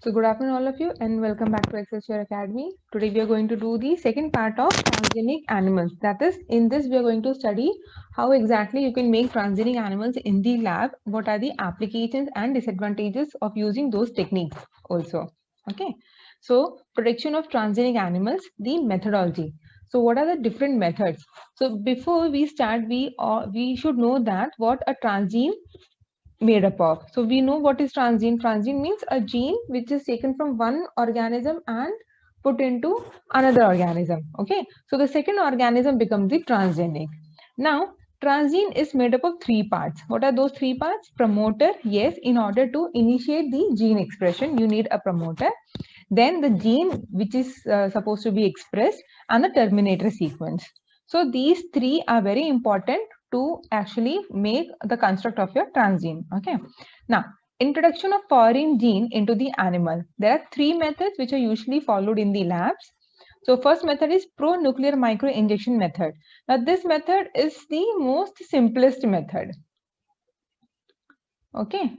So good afternoon all of you and welcome back to Excelsior Academy. Today we are going to do the second part of transgenic animals. That is, in this we are going to study how exactly you can make transgenic animals in the lab, what are the applications and disadvantages of using those techniques also. Okay. So protection of transgenic animals, the methodology. So what are the different methods? So before we start, we should know that what a transgene made up of. So we know what is transgene. Transgene means a gene which is taken from one organism and put into another organism. Okay. So the second organism becomes the transgenic. Now, transgene is made up of three parts. What are those three parts? Promoter. Yes, in order to initiate the gene expression, you need a promoter. Then the gene which is supposed to be expressed and the terminator sequence. So these three are very important to actually make the construct of your transgene. Okay. Now, introduction of foreign gene into the animal. There are three methods which are usually followed in the labs. So first method is pro-nuclear microinjection method. Now this method is the most simplest method. Okay.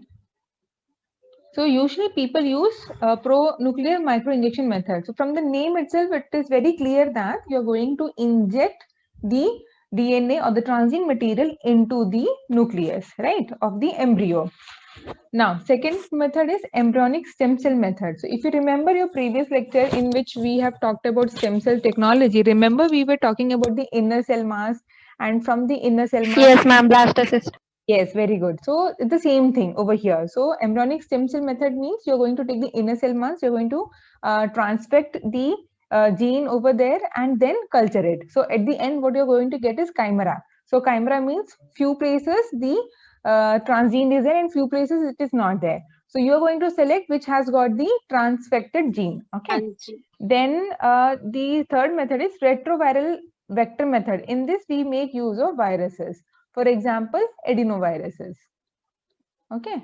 So usually people use pro-nuclear microinjection method. So from the name itself, it is very clear that you're going to inject the DNA or the transgene material into the nucleus, right, of the embryo. Now, second method is embryonic stem cell method. So if you remember your previous lecture in which we have talked about stem cell technology, remember we were talking about the inner cell mass, and from the inner cell mass. Yes, ma'am, blastocyst. Yes, very good. So it's the same thing over here. So embryonic stem cell method means you're going to take the inner cell mass, you're going to transfect the gene over there and then culture it. So at the end, what you're going to get is chimera. So chimera means few places the transgene is there and few places it is not there. So you're going to select which has got the transfected gene. Okay. Then the third method is retroviral vector method. In this, we make use of viruses. For example, adenoviruses. Okay.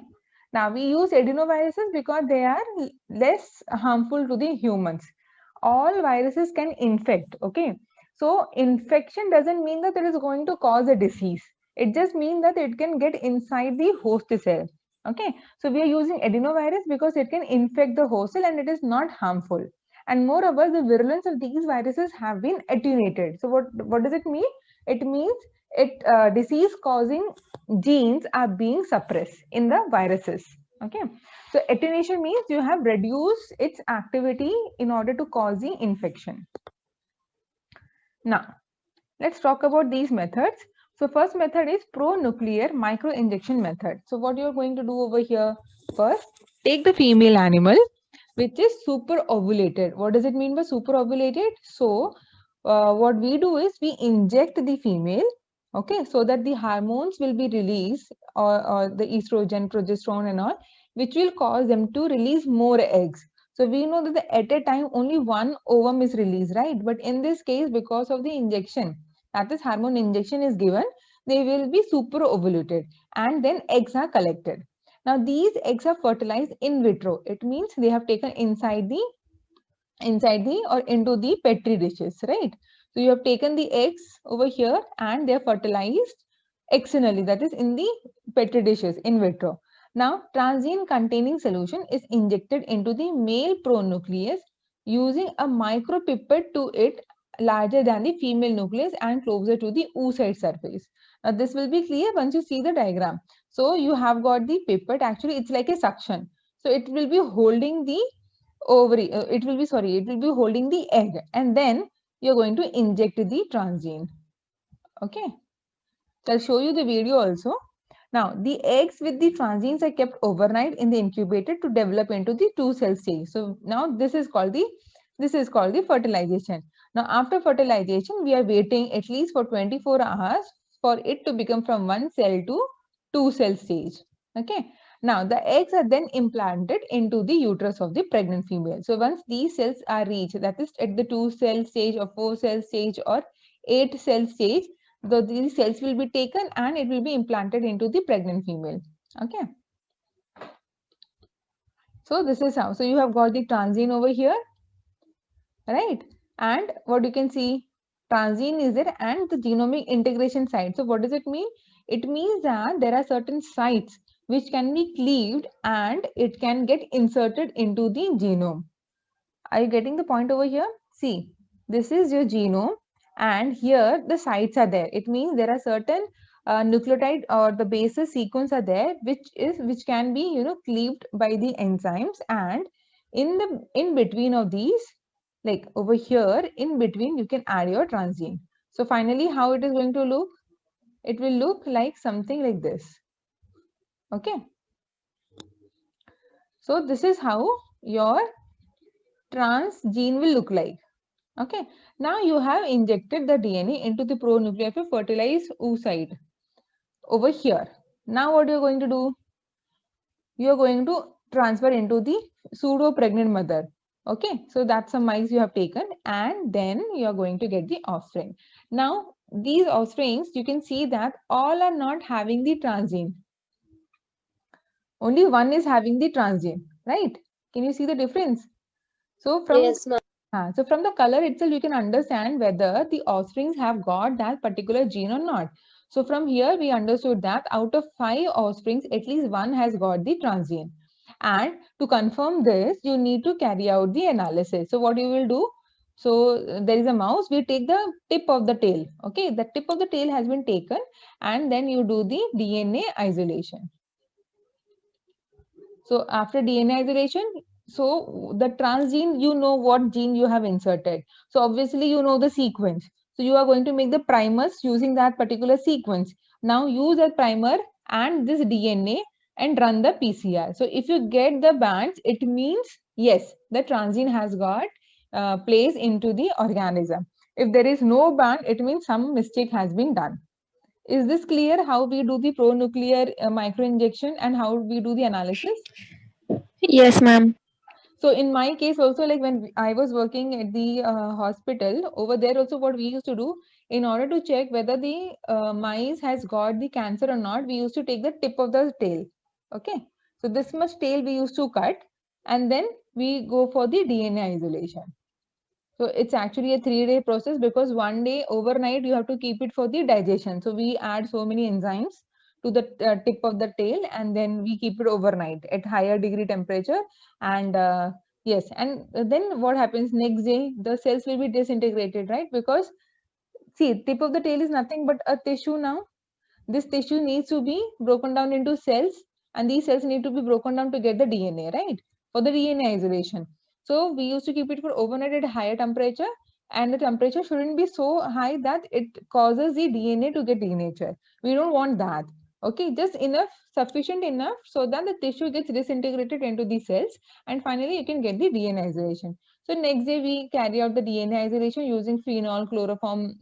Now we use adenoviruses because they are less harmful to the humans. All viruses can infect. Okay. So infection doesn't mean that it is going to cause a disease. It just means that it can get inside the host cell. Okay. So we are using adenovirus because it can infect the host cell and it is not harmful. And moreover, the virulence of these viruses have been attenuated. So what does it mean? It means disease causing genes are being suppressed in the viruses. Okay. So attenuation means you have reduced its activity in order to cause the infection. Now, let's talk about these methods. So first method is pro-nuclear microinjection method. So what you're going to do over here, first, take the female animal which is super ovulated. What does it mean by super ovulated? So what we do is we inject the female, okay, so that the hormones will be released, or the estrogen, progesterone and all, which will cause them to release more eggs. So we know that at a time only one ovum is released, right? But in this case, because of the injection, that is hormone injection is given, they will be super ovulated and then eggs are collected. Now these eggs are fertilized in vitro. It means they have taken inside the or into the petri dishes, right? So you have taken the eggs over here and they are fertilized externally, that is in the petri dishes in vitro. Now transgene containing solution is injected into the male pronucleus using a micropipette to it larger than the female nucleus and closer to the oocyte surface. Now this will be clear once you see the diagram. So you have got the pipette, actually it's like a suction. So it will be holding the ovary, it will be holding the egg and then you're going to inject the transgene. Okay. So I'll show you the video also. Now, the eggs with the transgenes are kept overnight in the incubator to develop into the 2-cell stage. So now this is called the fertilization. Now, after fertilization, we are waiting at least for 24 hours for it to become from 1-cell to 2-cell stage. Okay. Now, the eggs are then implanted into the uterus of the pregnant female. So once these cells are reached, that is at the 2-cell stage or 4-cell stage or 8-cell stage, these cells will be taken and it will be implanted into the pregnant female. Okay. So this is how. So you have got the transgene over here, right? And what you can see, transgene is there and the genomic integration site. So what does it mean? It means that there are certain sites which can be cleaved and it can get inserted into the genome. Are you getting the point over here? See, this is your genome and here the sites are there. It means there are certain nucleotide or the bases sequence are there which can be cleaved by the enzymes, and in between of these, like over here in between, you can add your transgene. So finally how it is going to look? It will look like something like this. Okay. So this is how your transgene will look like. Okay. Now you have injected the DNA into the pronuclei of a fertilized oocyte over here. Now what you're going to do? You're going to transfer into the pseudo pregnant mother. Okay. So that's some mice you have taken, and then you're going to get the offspring. Now these offsprings, you can see that all are not having the transgene. Only one is having the transgene, right? Can you see the difference? So from Yes, ma'am. So from the color itself, you can understand whether the offsprings have got that particular gene or not. So from here, we understood that out of 5 offsprings, at least one has got the transgene. And to confirm this, you need to carry out the analysis. So what you will do? So there is a mouse. We take the tip of the tail. Okay, the tip of the tail has been taken, and then you do the DNA isolation. So after DNA isolation, so the transgene, you know what gene you have inserted. So obviously you know the sequence. So you are going to make the primers using that particular sequence. Now use that primer and this DNA and run the PCR. So if you get the bands, it means yes, the transgene has got placed into the organism. If there is no band, it means some mistake has been done. Is this clear how we do the pronuclear microinjection and how we do the analysis? Yes, ma'am. So in my case also, like when I was working at the hospital over there also, what we used to do in order to check whether the mice has got the cancer or not, we used to take the tip of the tail. Okay. So this much tail we used to cut, and then we go for the DNA isolation. So it's actually a 3-day process, because one day overnight you have to keep it for the digestion. So we add so many enzymes to the tip of the tail, and then we keep it overnight at higher degree temperature. And yes, and then what happens next day? The cells will be disintegrated, right? Because see, tip of the tail is nothing but a tissue now. This tissue needs to be broken down into cells, and these cells need to be broken down to get the DNA, right? For the DNA isolation. So we used to keep it for overnight at a higher temperature, and the temperature shouldn't be so high that it causes the DNA to get denatured. We don't want that. Okay, just enough, sufficient enough so that the tissue gets disintegrated into the cells, and finally you can get the DNA isolation. So next day we carry out the DNA isolation using phenol chloroform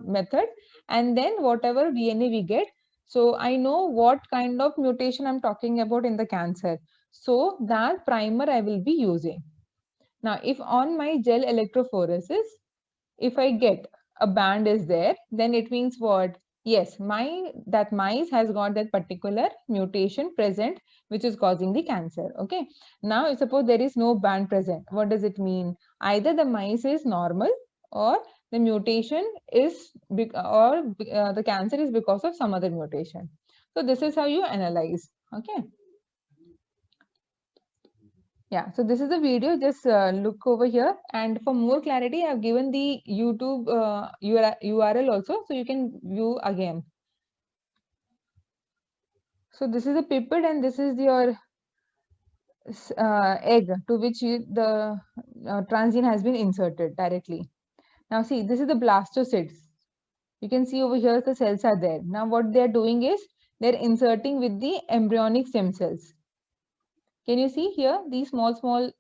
method, and then whatever DNA we get, so I know what kind of mutation I'm talking about in the cancer. So that primer I will be using. Now, if on my gel electrophoresis, if I get a band is there, then it means what? Yes, that mice has got that particular mutation present, which is causing the cancer. Okay. Now, suppose there is no band present. What does it mean? Either the mice is normal, or the mutation is the cancer is because of some other mutation. So this is how you analyze. Okay. Yeah, so this is the video. Just look over here, and for more clarity, I've given the YouTube URL also, so you can view again. So this is a pipette, and this is your egg to which the transgene has been inserted directly. Now see, this is the blastocysts. You can see over here the cells are there. Now what they are doing is they're inserting with the embryonic stem cells. Can you see here? These small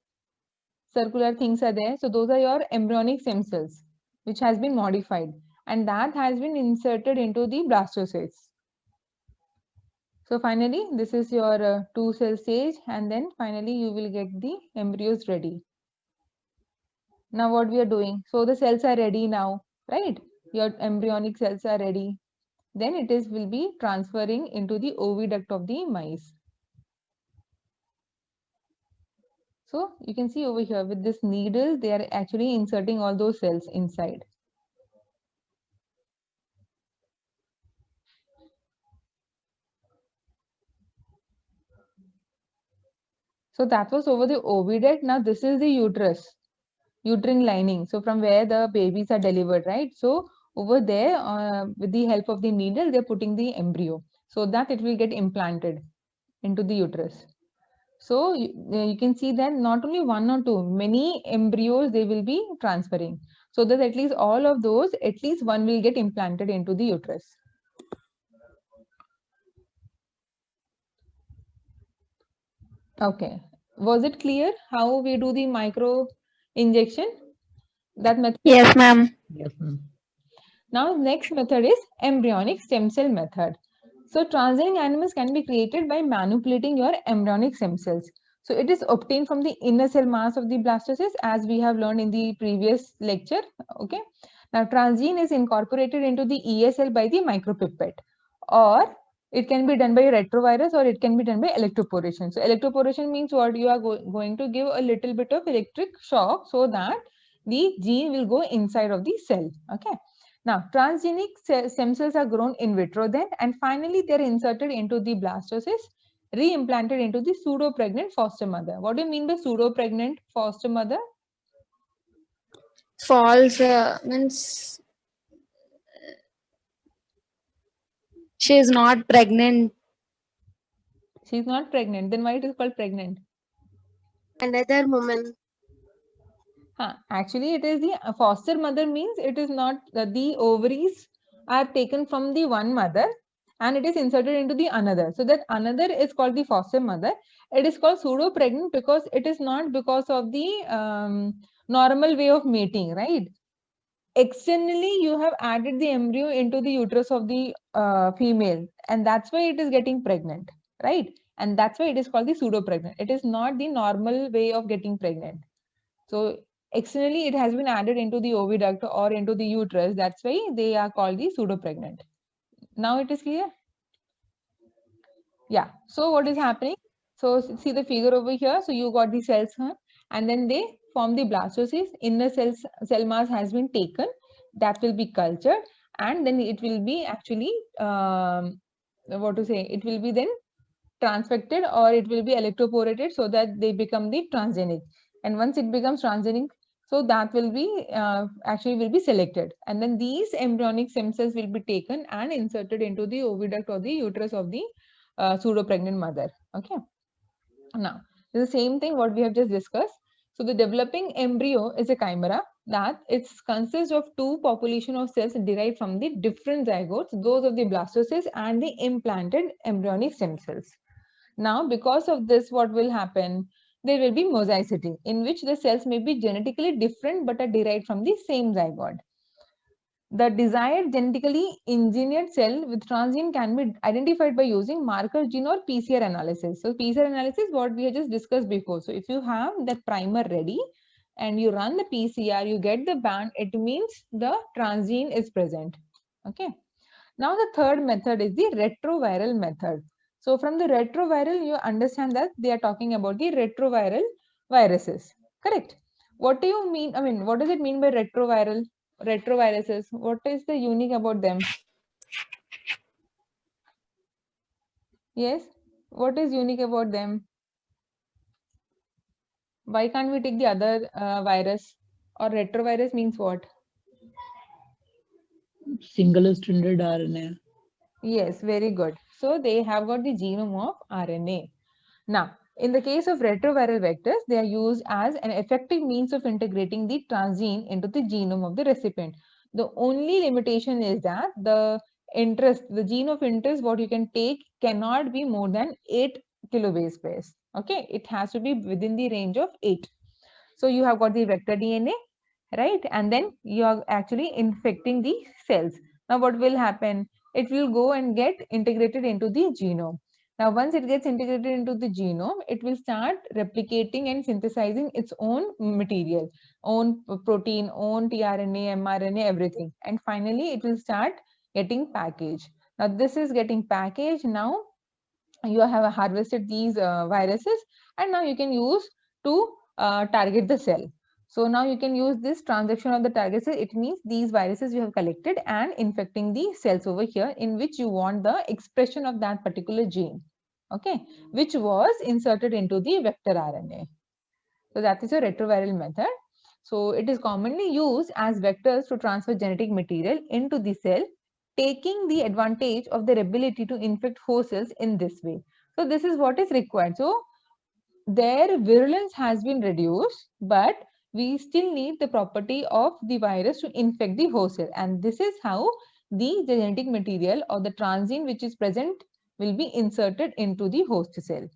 circular things are there. So those are your embryonic stem cells, which has been modified, and that has been inserted into the blastocysts. So finally, this is your 2-cell stage, and then finally you will get the embryos ready. Now what we are doing? So the cells are ready now, right? Your embryonic cells are ready. Then it will be transferring into the oviduct of the mice. So you can see over here with this needle, they are actually inserting all those cells inside. So that was over the oviduct. Now this is the uterus, uterine lining. So from where the babies are delivered, right? So over there, with the help of the needle, they're putting the embryo so that it will get implanted into the uterus. So you can see that not only one or two, many embryos they will be transferring. So that at least all of those, at least one will get implanted into the uterus. Okay. Was it clear how we do the micro injection? That method? Yes, ma'am. Yes, ma'am. Now, next method is embryonic stem cell method. So, transgenic animals can be created by manipulating your embryonic stem cells. So, it is obtained from the inner cell mass of the blastocyst, as we have learned in the previous lecture. Okay. Now, transgene is incorporated into the ESL by the micropipette, or it can be done by retrovirus, or it can be done by electroporation. So, electroporation means what? You are going to give a little bit of electric shock so that the gene will go inside of the cell. Okay. Now, transgenic stem cells are grown in vitro then, and finally they are inserted into the blastocyst, re-implanted into the pseudo-pregnant foster mother. What do you mean by pseudo-pregnant foster mother? False means she is not pregnant. She is not pregnant. Then why it is called pregnant? Another woman. Actually, it is the foster mother means it is not the ovaries are taken from the one mother and it is inserted into the another. So that another is called the foster mother. It is called pseudo pregnant because it is not because of the normal way of mating, right? Externally, you have added the embryo into the uterus of the female, and that's why it is getting pregnant, right? And that's why it is called the pseudo pregnant. It is not the normal way of getting pregnant. So externally, it has been added into the oviduct or into the uterus. That's why they are called the pseudo pregnant. Now it is clear. Yeah. So what is happening? So see the figure over here. So you got the cells here, and then they form the blastocyst. Inner cell mass has been taken. That will be cultured, and then it will be actually what to say? It will be then transfected or it will be electroporated so that they become the transgenic. And once it becomes transgenic, so that will be actually will be selected, and then these embryonic stem cells will be taken and inserted into the oviduct or the uterus of the pseudo pregnant mother. Okay. Now, the same thing what we have just discussed. So the developing embryo is a chimera that it consists of two population of cells derived from the different zygotes, those of the blastocyst and the implanted embryonic stem cells. Now, because of this, what will happen? There will be mosaicity, in which the cells may be genetically different but are derived from the same zygote. The desired genetically engineered cell with transgene can be identified by using marker gene or PCR analysis. So PCR analysis, what we have just discussed before. So if you have that primer ready and you run the PCR, you get the band, it means the transgene is present. Okay. Now the third method is the retroviral method. So from the retroviral, you understand that they are talking about the retroviral viruses. Correct. What do you mean? I mean, what does it mean by retroviruses? What is the unique about them? Yes. What is unique about them? Why can't we take the other virus? Or retrovirus means what? Single-stranded RNA. Yes, very good. So they have got the genome of RNA. Now, in the case of retroviral vectors, they are used as an effective means of integrating the transgene into the genome of the recipient. The only limitation is that the gene of interest, what you can take cannot be more than 8 kilobase pairs. Okay, it has to be within the range of 8. So you have got the vector DNA, right? And then you are actually infecting the cells. Now what will happen? It will go and get integrated into the genome. Now, once it gets integrated into the genome, it will start replicating and synthesizing its own material, own protein, own tRNA, mRNA, everything. And finally, it will start getting packaged. Now, this is getting packaged. Now, you have harvested these viruses, and now you can use to target the cell. So now you can use this transaction of the target cell. It means these viruses you have collected and infecting the cells over here in which you want the expression of that particular gene. okay, which was inserted into the vector RNA. So that is a retroviral method. So it is commonly used as vectors to transfer genetic material into the cell, taking the advantage of their ability to infect host cells in this way. So this is what is required. So their virulence has been reduced, but we still need the property of the virus to infect the host cell. And this is how the genetic material or the transgene which is present will be inserted into the host cell.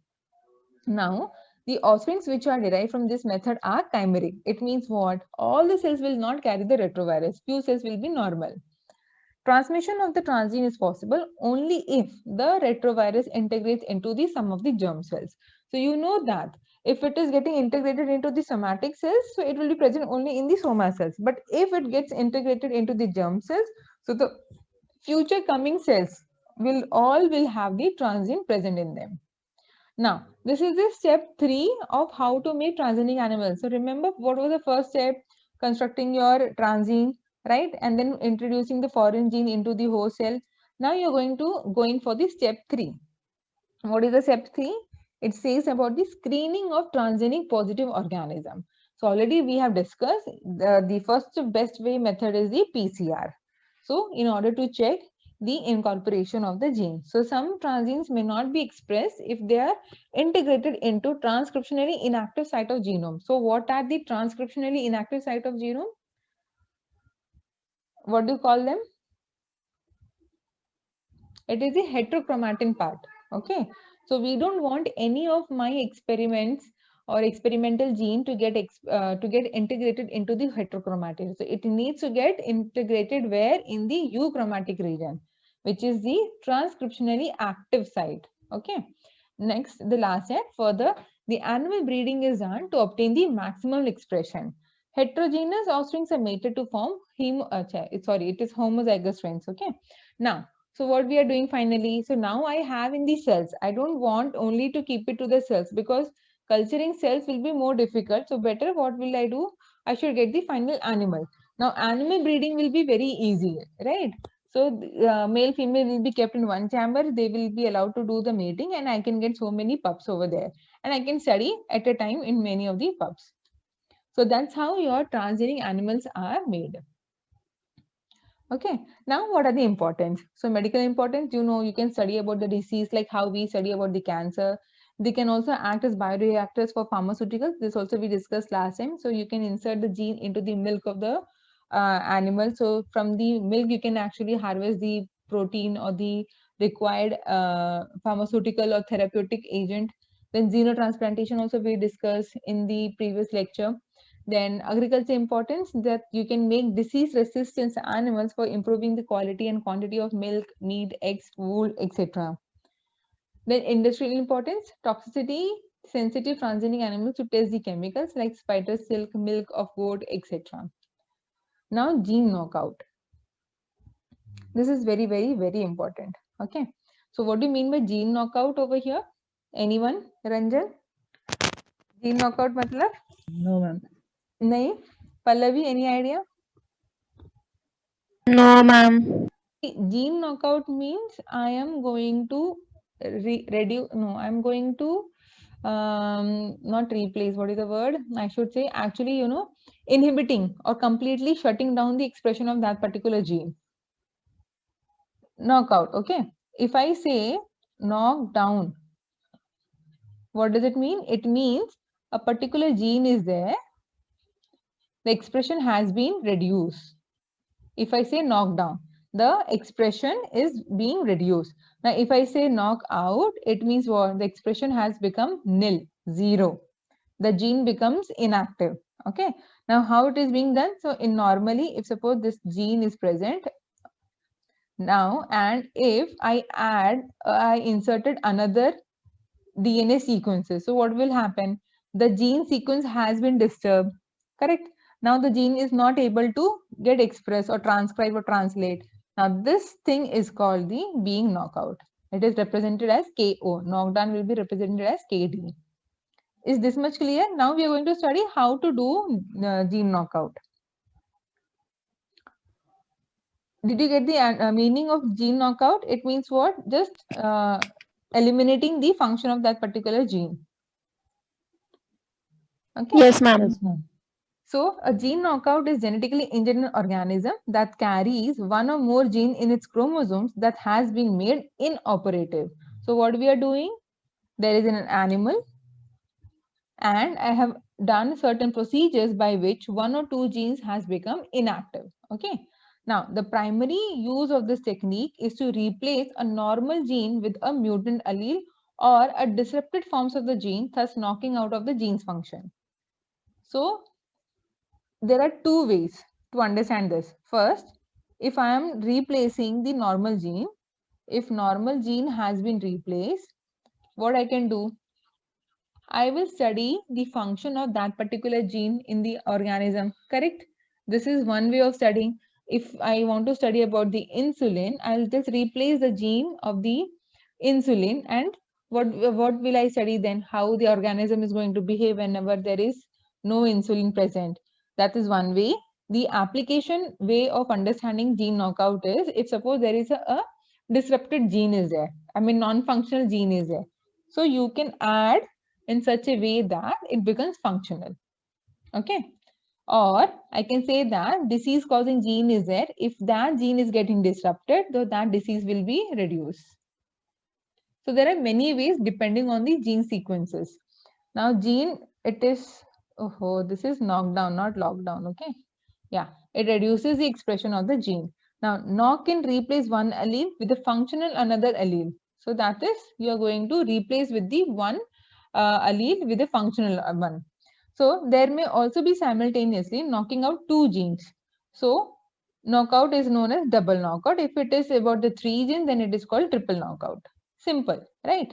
Now, the offsprings which are derived from this method are chimeric. It means what? All the cells will not carry the retrovirus. Few cells will be normal. Transmission of the transgene is possible only if the retrovirus integrates into the some of the germ cells. So you know that if it is getting integrated into the somatic cells, so it will be present only in the soma cells. But if it gets integrated into the germ cells, so the future coming cells will have the transgene present in them. Now, this is the step 3 of how to make transgenic animals. So remember what was the first step? Constructing your transgene, right? And then introducing the foreign gene into the host cell. Now you're going for the step 3. What is the step 3? It says about the screening of transgenic positive organism. So already we have discussed the first best way method is the PCR. So in order to check the incorporation of the gene. So some transgenes may not be expressed if they are integrated into transcriptionally inactive site of genome. So what are the transcriptionally inactive site of genome? What do you call them? It is the heterochromatin part. Okay. So we don't want any of my experiments or experimental gene to get integrated into the heterochromatin. So it needs to get integrated where? In the euchromatic region, which is the transcriptionally active site. Okay. Next, the last step, further, the animal breeding is done to obtain the maximal expression. Heterogeneous offsprings are mated to form it is homozygous strains. Okay. Now, so what we are doing finally, so now I have in the cells, I don't want only to keep it to the cells because culturing cells will be more difficult. So better what will I do? I should get the final animal. Now animal breeding will be very easy, right? So male female will be kept in one chamber. They will be allowed to do the mating and I can get so many pups over there. And I can study at a time in many of the pups. So that's how your transgenic animals are made. Okay, now what are the importance? So medical importance, you can study about the disease like how we study about the cancer. They can also act as bioreactors for pharmaceuticals. This also we discussed last time. So you can insert the gene into the milk of the animal. So from the milk, you can actually harvest the protein or the required pharmaceutical or therapeutic agent. Then xenotransplantation also we discussed in the previous lecture. Then agriculture importance, that you can make disease resistance animals for improving the quality and quantity of milk, meat, eggs, wool, etc. Then industrial importance, toxicity, sensitive transgenic animals to test the chemicals like spider silk, milk of goat, etc. Now gene knockout. This is very, very, very important. Okay. So what do you mean by gene knockout over here? Anyone? Ranjan? Gene knockout matlab? No, ma'am. Nahi? Pallavi, any idea? No, ma'am. Gene knockout means I am going to I'm going to not replace, what is the word? I should say actually, inhibiting or completely shutting down the expression of that particular gene. Knockout, okay. If I say knock down, what does it mean? It means a particular gene is there, the expression has been reduced. If I say knock down, the expression is being reduced. Now, if I say knock out, it means what? The expression has become nil, 0. The gene becomes inactive. Okay. Now, how it is being done? So, in normally, if suppose this gene is present now, and if I inserted another DNA sequences. So, what will happen? The gene sequence has been disturbed. Correct. Now the gene is not able to get expressed or transcribe or translate. Now this thing is called the being knockout. It is represented as KO. Knockdown will be represented as KD. Is this much clear? Now we are going to study how to do gene knockout. Did you get the meaning of gene knockout? It means what? Just eliminating the function of that particular gene. Okay. Yes, ma'am. Yes, ma'am. So a gene knockout is genetically engineered organism that carries one or more gene in its chromosomes that has been made inoperative. So what we are doing? There is an animal and I have done certain procedures by which one or two genes has become inactive. Okay. Now, the primary use of this technique is to replace a normal gene with a mutant allele or a disrupted forms of the gene, thus knocking out of the gene's function. So, there are two ways to understand this. First, if I am replacing the normal gene, if normal gene has been replaced, what I can do? I will study the function of that particular gene in the organism, correct? This is one way of studying. If I want to study about the insulin, I'll just replace the gene of the insulin and what will I study then? How the organism is going to behave whenever there is no insulin present. That is one way. The application way of understanding gene knockout is if suppose there is a disrupted gene is there, I mean non-functional gene is there. So you can add in such a way that it becomes functional. Okay. Or I can say that disease causing gene is there. If that gene is getting disrupted, though that disease will be reduced. So there are many ways depending on the gene sequences. Now gene, it is, oh, this is knockdown, not lockdown. Okay. Yeah, it reduces the expression of the gene. Now knock can replace one allele with a functional another allele. So that is, you are going to replace with the one allele with a functional one. So there may also be simultaneously knocking out two genes. So knockout is known as double knockout. If it is about the three genes, then it is called triple knockout. Simple, right?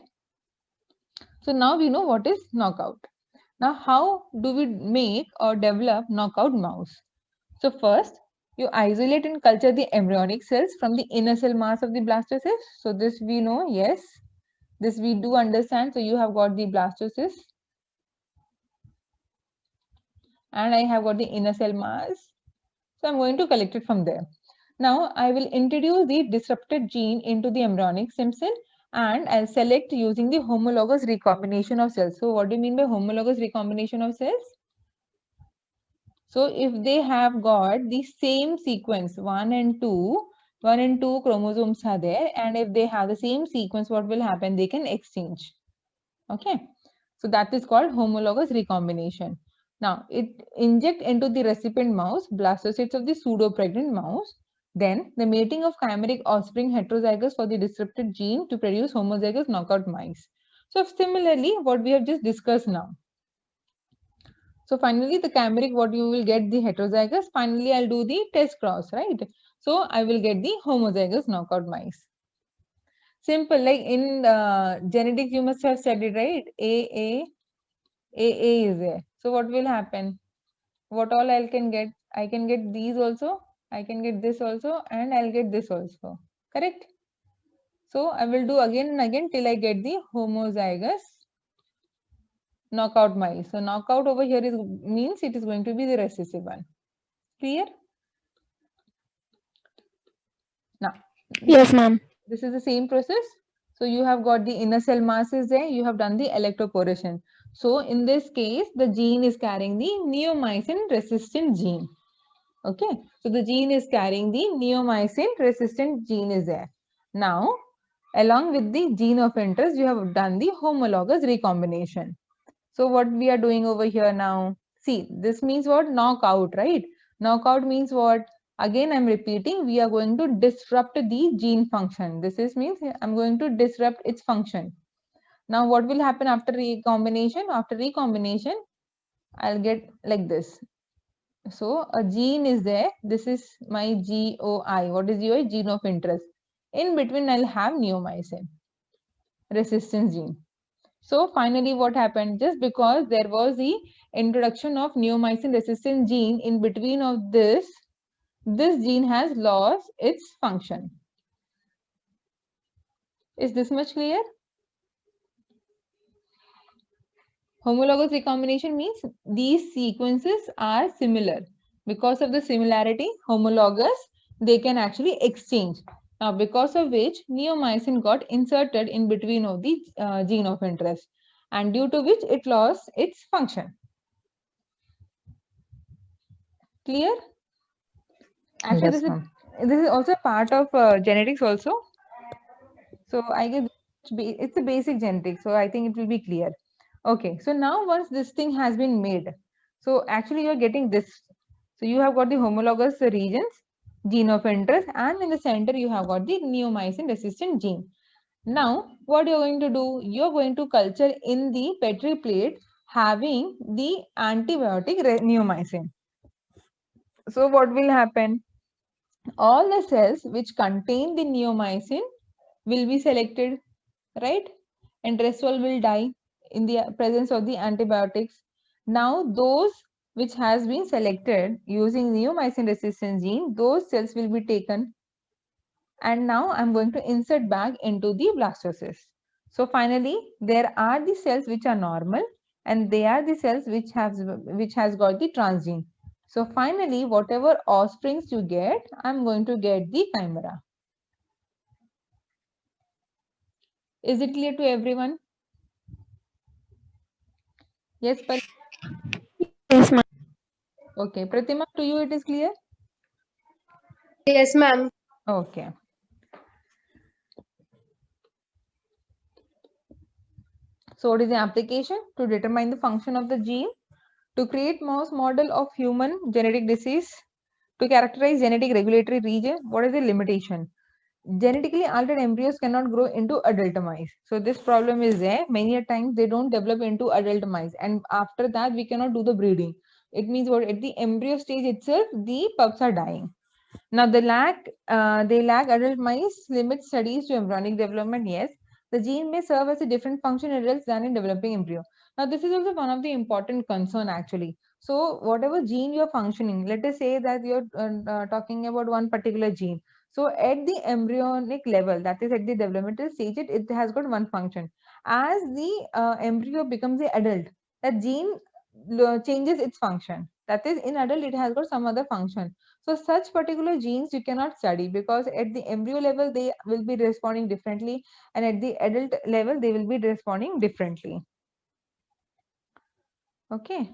So now we know what is knockout. Now how do we make or develop knockout mouse? So first, you isolate and culture the embryonic cells from the inner cell mass of the blastocyst. So this we know, yes. This we do understand. So you have got the blastocyst. And I have got the inner cell mass. So I'm going to collect it from there. Now I will introduce the disrupted gene into the embryonic stem cell and I'll select using the homologous recombination of cells. So what do you mean by homologous recombination of cells? So if they have got the same sequence 1 and 2 chromosomes are there, and if they have the same sequence, what will happen? They can exchange. Okay. So that is called homologous recombination. Now it inject into the recipient mouse blastocysts of the pseudo-pregnant mouse. Then the mating of chimeric offspring heterozygous for the disrupted gene to produce homozygous knockout mice. So similarly, what we have just discussed now. So finally, the chimeric, what you will get the heterozygous. Finally, I'll do the test cross, right? So I will get the homozygous knockout mice. Simple, like in genetics, you must have studied, right? AA is there. So what will happen? What all I can get? I can get these also. I can get this also, and I'll get this also. Correct? So I will do again and again till I get the homozygous knockout mice. So knockout over here is means it is going to be the recessive one. Clear? Now, Yes, ma'am. this is the same process. So you have got the inner cell masses there. You have done the electroporation. So in this case, the gene is carrying the neomycin resistant gene. Okay. So the gene is carrying the neomycin resistant gene is there. Now, along with the gene of interest, you have done the homologous recombination. So what we are doing over here now? See, this means what? Knockout, right? Knockout means what? Again, I'm repeating, we are going to disrupt the gene function. This is means I'm going to disrupt its function. Now, what will happen after recombination? After recombination, I'll get like this. So a gene is there. This is my GOI. What is GOI? Gene of interest. In between, I'll have neomycin resistance gene. So finally, what happened? Just because there was the introduction of neomycin resistant gene in between of this gene has lost its function. Is this much clear? Homologous recombination means these sequences are similar. Because of the similarity, homologous, they can actually exchange. Now, because of which neomycin got inserted in between of the gene of interest, and due to which it lost its function. Clear? Actually, Yes, this is also a part of genetics also. So I guess it's a basic genetics. So I think it will be clear. Okay. So now once this thing has been made, so actually you're getting this. So you have got the homologous regions, gene of interest, and in the center you have got the neomycin resistant gene. Now, what you're going to do, you're going to culture in the Petri plate having the antibiotic neomycin. So what will happen? All the cells which contain the neomycin will be selected, right? And rest all will die in the presence of the antibiotics. Now, those which has been selected using neomycin resistance gene, those cells will be taken. And now I'm going to insert back into the blastocyst. So finally, there are the cells which are normal and they are the cells which has got the transgene. So finally, whatever offsprings you get, I'm going to get the chimera. Is it clear to everyone? Yes, but Yes, ma'am. okay. Pratima, to you it is clear? Yes, ma'am. Okay. So what is the application? To determine the function of the gene, to create mouse model of human genetic disease, to characterize genetic regulatory region. What is the limitation? Genetically altered embryos cannot grow into adult mice. So this problem is there. Many a times they don't develop into adult mice, and after that we cannot do the breeding. It means what, at the embryo stage itself, the pups are dying. Now they lack adult mice, limit studies to embryonic development. Yes, the gene may serve as a different function in adults than in developing embryo. Now this is also one of the important concern actually. So whatever gene you're functioning, let us say that you're talking about one particular gene. So at the embryonic level, that is at the developmental stage, it has got one function. As the embryo becomes the adult, that gene changes its function. That is, in adult, it has got some other function. So such particular genes you cannot study because at the embryo level, they will be responding differently, and at the adult level, they will be responding differently. Okay.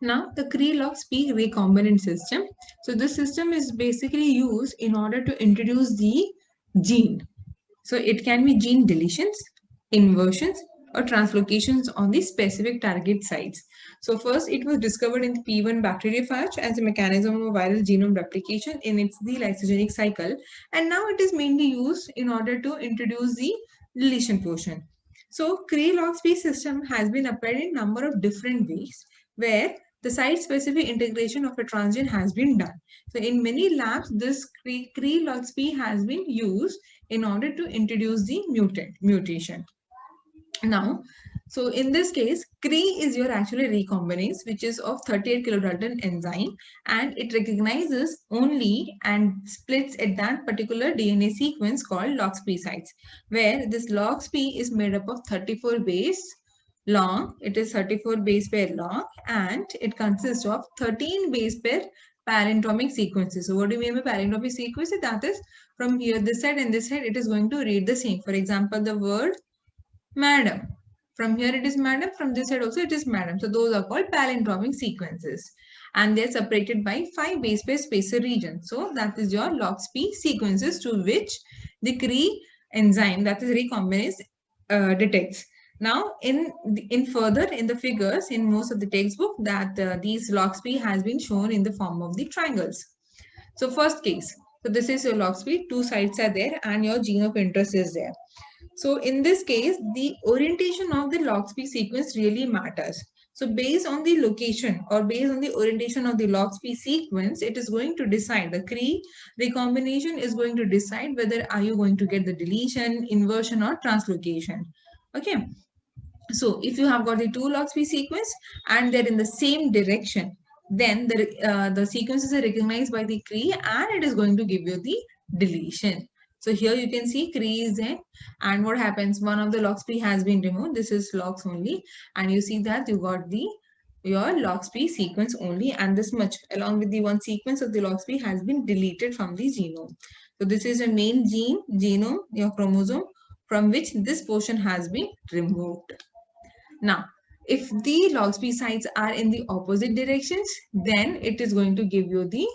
Now the Cre-Lox-P recombinant system. So this system is basically used in order to introduce the gene. So it can be gene deletions, inversions, or translocations on the specific target sites. So first it was discovered in the P1 bacteriophage as a mechanism of viral genome replication in its the lysogenic cycle, and now it is mainly used in order to introduce the deletion portion. So Cre-Lox-P system has been applied in a number of different ways where the site-specific integration of a transgene has been done. So in many labs, this Cre-Lox-P has been used in order to introduce the mutation. Now, so in this case, Cre is your actually recombinase, which is of 38 kilodalton enzyme, and it recognizes only and splits at that particular DNA sequence called LOXP sites, where this LOXP is made up of 34 base long. It is 34 base pair long, and it consists of 13 base pair parentomic sequences. So what do you mean by parentomic sequences? That is, from here, this side and this side, it is going to read the same. For example, the word madam. From here it is madam, from this side also it is madam. So those are called palindromic sequences. And they're separated by 5 base pair spacer regions. So that is your LOXP sequences to which the Cre enzyme, that is recombinase, detects. Now, in further in the figures in most of the textbook, that these LOXP has been shown in the form of the triangles. So first case, so this is your LOXP, 2 sites are there and your gene of interest is there. So in this case, the orientation of the LOXP sequence really matters. So based on the location or based on the orientation of the LOXP sequence, it is going to decide, the Cre recombination is going to decide whether are you going to get the deletion, inversion or translocation. Okay. So if you have got the 2 LOXP sequence and they're in the same direction, then the sequences are recognized by the Cre and it is going to give you the deletion. So here you can see Cre is in, and what happens, one of the LOXP has been removed. This is LOX only, and you see that you got the your LOXP sequence only, and this much along with the one sequence of the LOXP has been deleted from the genome. So this is a main genome, your chromosome, from which this portion has been removed. Now, if the LOXP sites are in the opposite directions, then it is going to give you the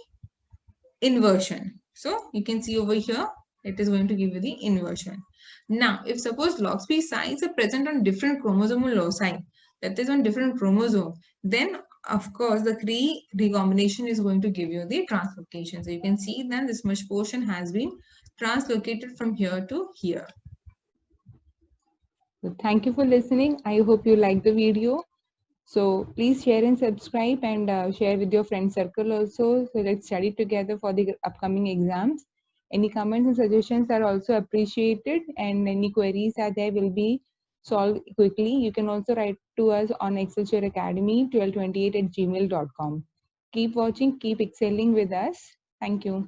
inversion. So you can see over here, it is going to give you the inversion. Now, if suppose LOXP sites are present on different chromosomal loci, that is on different chromosome, then of course the recombination is going to give you the translocation. So you can see that this much portion has been translocated from here to here. So thank you for listening. I hope you like the video. So please share and subscribe, and share with your friend circle also. So let's study together for the upcoming exams. Any comments and suggestions are also appreciated, and any queries are there will be solved quickly. You can also write to us on Excelsior Academy 1228@gmail.com. Keep watching, keep excelling with us. Thank you.